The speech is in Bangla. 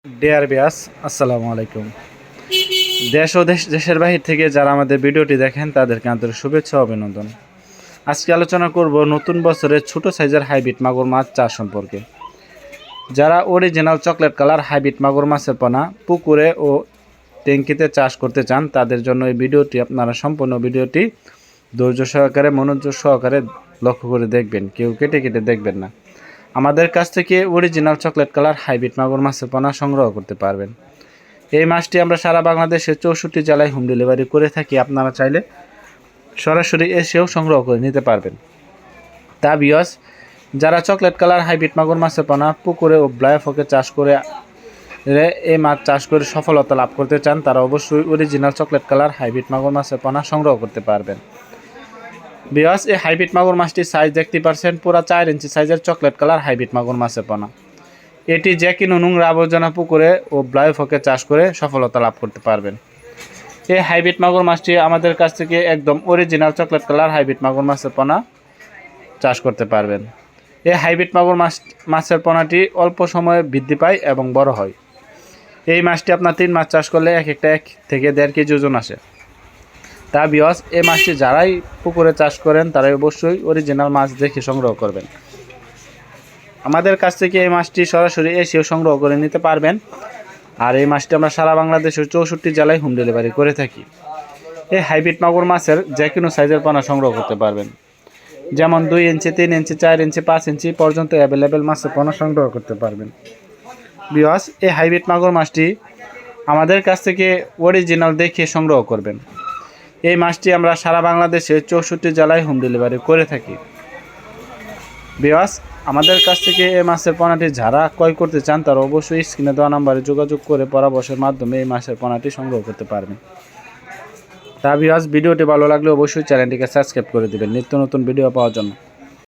ডিয়ার বিয়াস, আসসালামু আলাইকুম। দেশ ও দেশের বাহির থেকে যারা আমাদের ভিডিওটি দেখেন তাদেরকে আন্তরিক শুভেচ্ছা ও অভিনন্দন। আজকে আলোচনা করব নতুন বছরের ছোট সাইজের হাইব্রিড মাগুর মাছ চাষ সম্পর্কে। যারা অরিজিনাল চকলেট কালার হাইব্রিড মাগুর মাছের পোনা পুকুরে ও ট্যাঙ্কিতে চাষ করতে চান তাদের জন্য এই ভিডিওটি আপনারা সম্পূর্ণ ভিডিওটি ধৈর্য সহকারে মনোযোগ সহকারে লক্ষ্য করে দেখবেন, কেউ কেটে কেটে দেখবেন না। আমাদের কাছ থেকে অরিজিনাল চকলেট কালার হাইব্রিড মাগুর মাছের পোনা সংগ্রহ করতে পারবেন। এই মাছটি আমরা সারা বাংলাদেশে 64 জেলায় হোম ডেলিভারি করে থাকি। আপনারা চাইলে সরাসরি এসেও সংগ্রহ করে নিতে পারবেন। তা ভিউয়ার্স, যারা চকলেট কালার হাইব্রিড মাগুর মাছের পোনা পুকুরে ও ব্লাইফকে চাষ করে এই মাছ চাষ করে সফলতা লাভ করতে চান তারা অবশ্যই অরিজিনাল চকলেট কালার হাইব্রিড মাগুর মাছের পোনা সংগ্রহ করতে পারবেন। ভিউয়ার্স, এই হাইব্রিড মাগুর মাছটির সাইজ দেখতে পাচ্ছেন, পুরা 4 ইঞ্চি সাইজের চকলেট কালার হাইব্রিড মাগুর মাছের পোনা। এটি যে কোনো নোংরা আবর্জনা পুকুরে ও ব্লাইফকে চাষ করে সফলতা লাভ করতে পারবেন। এই হাইব্রিড মাগুর মাছটি আমাদের কাছ থেকে একদম অরিজিনাল চকলেট কালার হাইব্রিড মাগুর মাছের পোনা চাষ করতে পারবেন। এই হাইব্রিড মাগুর মাছের পোনাটি অল্প সময়ে বৃদ্ধি পায় এবং বড় হয়। এই মাছটি আপনার 3 মাছ চাষ করলে এক থেকে 1.5 কেজি ওজন আসে। তা ভিউয়ার্স, এই মাছটি যারাই পুকুরে চাষ করেন তারাই অবশ্যই অরিজিনাল মাছ দেখে সংগ্রহ করবেন। আমাদের কাছ থেকে এই মাছটি সরাসরি এসেও সংগ্রহ করে নিতে পারবেন। আর এই মাছটি আমরা সারা বাংলাদেশের 64 জেলায় হোম ডেলিভারি করে থাকি। এই হাইব্রিড মাগুর মাছের যে কোনো সাইজের পোনা সংগ্রহ করতে পারবেন, যেমন 2 ইঞ্চি, 3 ইঞ্চি, 4 ইঞ্চি, 5 ইঞ্চি পর্যন্ত অ্যাভেলেবেল মাছের পোনা সংগ্রহ করতে পারবেন। ভিউয়ার্স, এই হাইব্রিড মাগুর মাছটি আমাদের কাছ থেকে অরিজিনাল দেখে সংগ্রহ করবেন। এই মাছটি আমরা সারা বাংলাদেশে 64 জেলায় হোম ডেলিভারি করে থাকি। ভিউয়ার্স, আমাদের কাছ থেকে এই মাছের পোনাটি যারা ক্রয় করতে চান তারা অবশ্যই স্ক্রিনে দেওয়া নাম্বারে যোগাযোগ করে পরামর্শের মাধ্যমে এই মাছের পোনাটি সংগ্রহ করতে পারবেন। তা ভিউয়ার্স, ভিডিওটি ভালো লাগলে অবশ্যই চ্যানেলটিকে সাবস্ক্রাইব করে দেবেন নিত্য নতুন ভিডিও পাওয়ার জন্য।